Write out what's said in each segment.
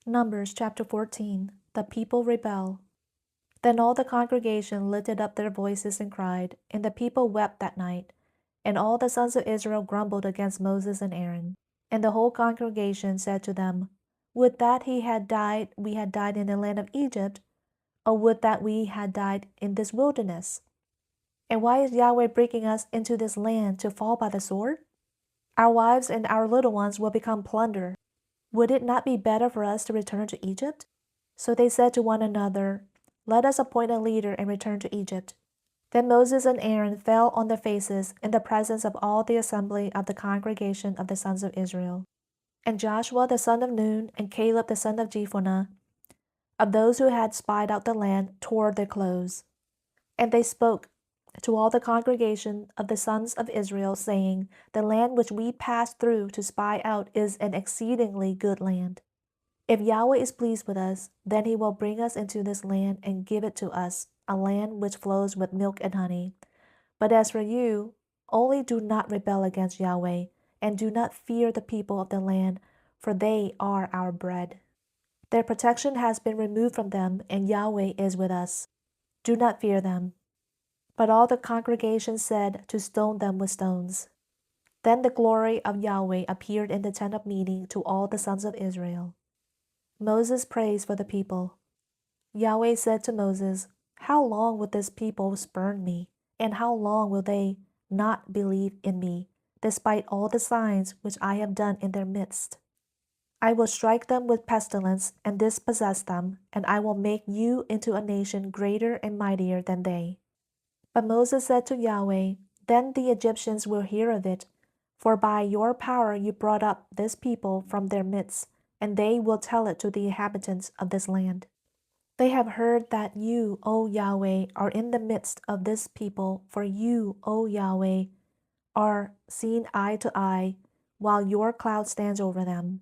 Numbers chapter 14. The people rebel. Then all the congregation lifted up their voices and cried, and the people wept that night. And all the sons of Israel grumbled against Moses and Aaron. And the whole congregation said to them, Would that we had died in the land of Egypt, or would that we had died in this wilderness? And why is Yahweh bringing us into this land to fall by the sword? Our wives and our little ones will become plunder. Would it not be better for us to return to Egypt? So they said to one another, Let us appoint a leader and return to Egypt. Then Moses and Aaron fell on their faces in the presence of all the assembly of the congregation of the sons of Israel. And Joshua the son of Nun and Caleb the son of Jephunneh, of those who had spied out the land, tore their clothes. And they spoke to all the congregation of the sons of Israel, saying, The land which we passed through to spy out is an exceedingly good land. If Yahweh is pleased with us, then he will bring us into this land and give it to us, a land which flows with milk and honey. But as for you, only do not rebel against Yahweh, and do not fear the people of the land, for they are our bread. Their protection has been removed from them, and Yahweh is with us. Do not fear them. But all the congregation said to stone them with stones. Then the glory of Yahweh appeared in the tent of meeting to all the sons of Israel. Moses prays for the people. Yahweh said to Moses, How long will this people spurn me, and how long will they not believe in me, despite all the signs which I have done in their midst? I will strike them with pestilence and dispossess them, and I will make you into a nation greater and mightier than they. But Moses said to Yahweh, Then the Egyptians will hear of it, for by your power you brought up this people from their midst, and they will tell it to the inhabitants of this land. They have heard that you, O Yahweh, are in the midst of this people, for you, O Yahweh, are seen eye to eye, while your cloud stands over them,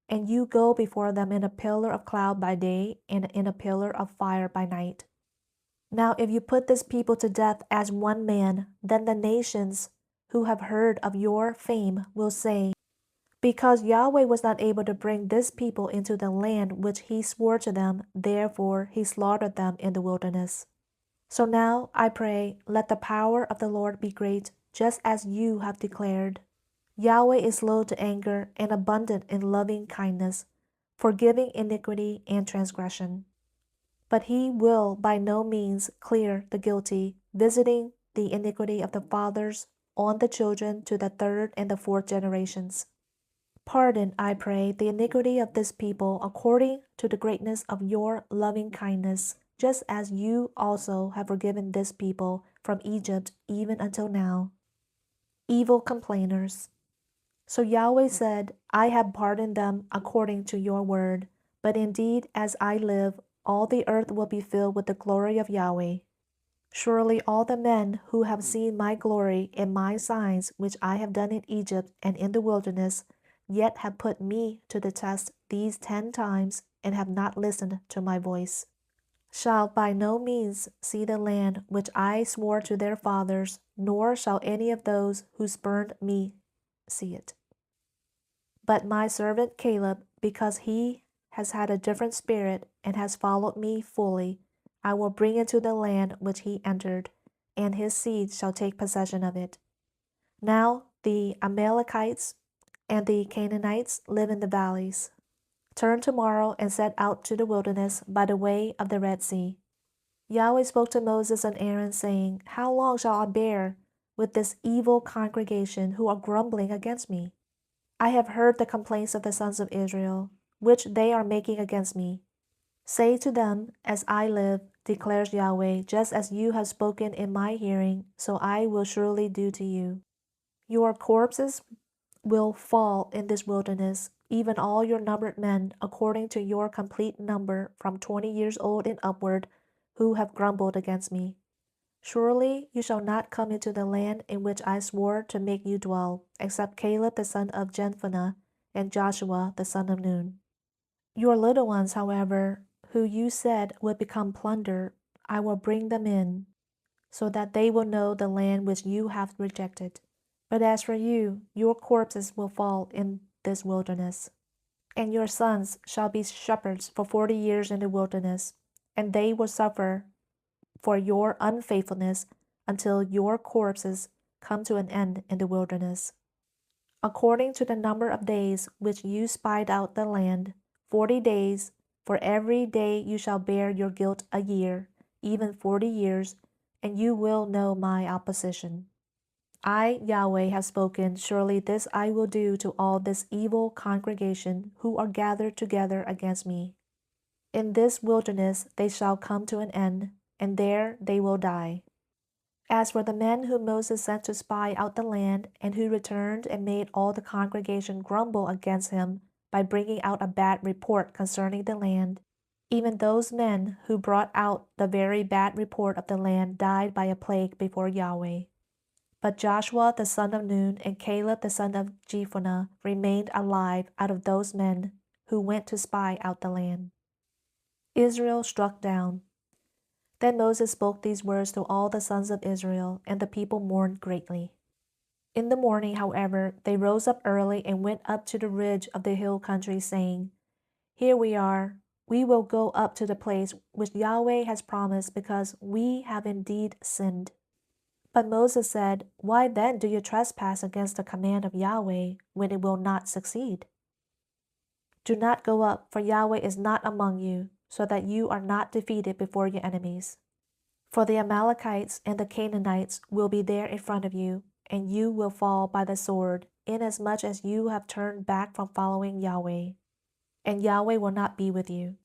and you go before them in a pillar of cloud by day and in a pillar of fire by night. Now if you put this people to death as one man, then the nations who have heard of your fame will say, Because Yahweh was not able to bring this people into the land which he swore to them, therefore he slaughtered them in the wilderness. So now, I pray, let the power of the Lord be great, just as you have declared. Yahweh is slow to anger and abundant in loving kindness, forgiving iniquity and transgression. But he will by no means clear the guilty, visiting the iniquity of the fathers on the children to the third and the fourth generations. Pardon, I pray, the iniquity of this people according to the greatness of your loving kindness, just as you also have forgiven this people from Egypt even until now. Evil complainers. So Yahweh said, I have pardoned them according to your word, but indeed, as I live, all the earth will be filled with the glory of Yahweh. Surely all the men who have seen my glory and my signs which I have done in Egypt and in the wilderness, yet have put me to the test these 10 times and have not listened to my voice, shall by no means see the land which I swore to their fathers, nor shall any of those who spurned me see it. But my servant Caleb, because he has had a different spirit and has followed me fully, I will bring into the land which he entered, and his seed shall take possession of it. Now the Amalekites and the Canaanites live in the valleys. Turn tomorrow and set out to the wilderness by the way of the Red Sea. Yahweh spoke to Moses and Aaron, saying, How long shall I bear with this evil congregation who are grumbling against me? I have heard the complaints of the sons of Israel, which they are making against me. Say to them, As I live, declares Yahweh, just as you have spoken in my hearing, so I will surely do to you. Your corpses will fall in this wilderness, even all your numbered men, according to your complete number, from 20 years old and upward, who have grumbled against me. Surely you shall not come into the land in which I swore to make you dwell, except Caleb the son of Jephunneh and Joshua the son of Nun. Your little ones, however, who you said would become plunder, I will bring them in, so that they will know the land which you have rejected. But as for you, your corpses will fall in this wilderness. And your sons shall be shepherds for 40 years in the wilderness, and they will suffer for your unfaithfulness until your corpses come to an end in the wilderness. According to the number of days which you spied out the land, 40 days, for every day you shall bear your guilt a year, even 40 years, and you will know my opposition. I, Yahweh, have spoken. Surely this I will do to all this evil congregation who are gathered together against me. In this wilderness they shall come to an end, and there they will die. As for the men whom Moses sent to spy out the land, and who returned and made all the congregation grumble against him by bringing out a bad report concerning the land, even those men who brought out the very bad report of the land died by a plague before Yahweh. But Joshua the son of Nun and Caleb the son of Jephunneh remained alive out of those men who went to spy out the land. Israel struck down. Then Moses spoke these words to all the sons of Israel, and the people mourned greatly. In the morning, however, they rose up early and went up to the ridge of the hill country, saying, Here we are. We will go up to the place which Yahweh has promised, because we have indeed sinned. But Moses said, Why then do you trespass against the command of Yahweh, when it will not succeed? Do not go up, for Yahweh is not among you, so that you are not defeated before your enemies. For the Amalekites and the Canaanites will be there in front of you, and you will fall by the sword, inasmuch as you have turned back from following Yahweh. And Yahweh will not be with you.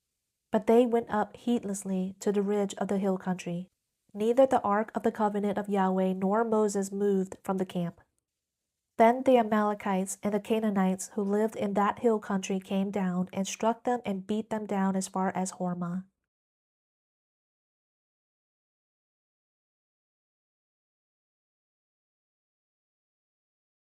But they went up heedlessly to the ridge of the hill country. Neither the ark of the covenant of Yahweh nor Moses moved from the camp. Then the Amalekites and the Canaanites who lived in that hill country came down and struck them and beat them down as far as Hormah.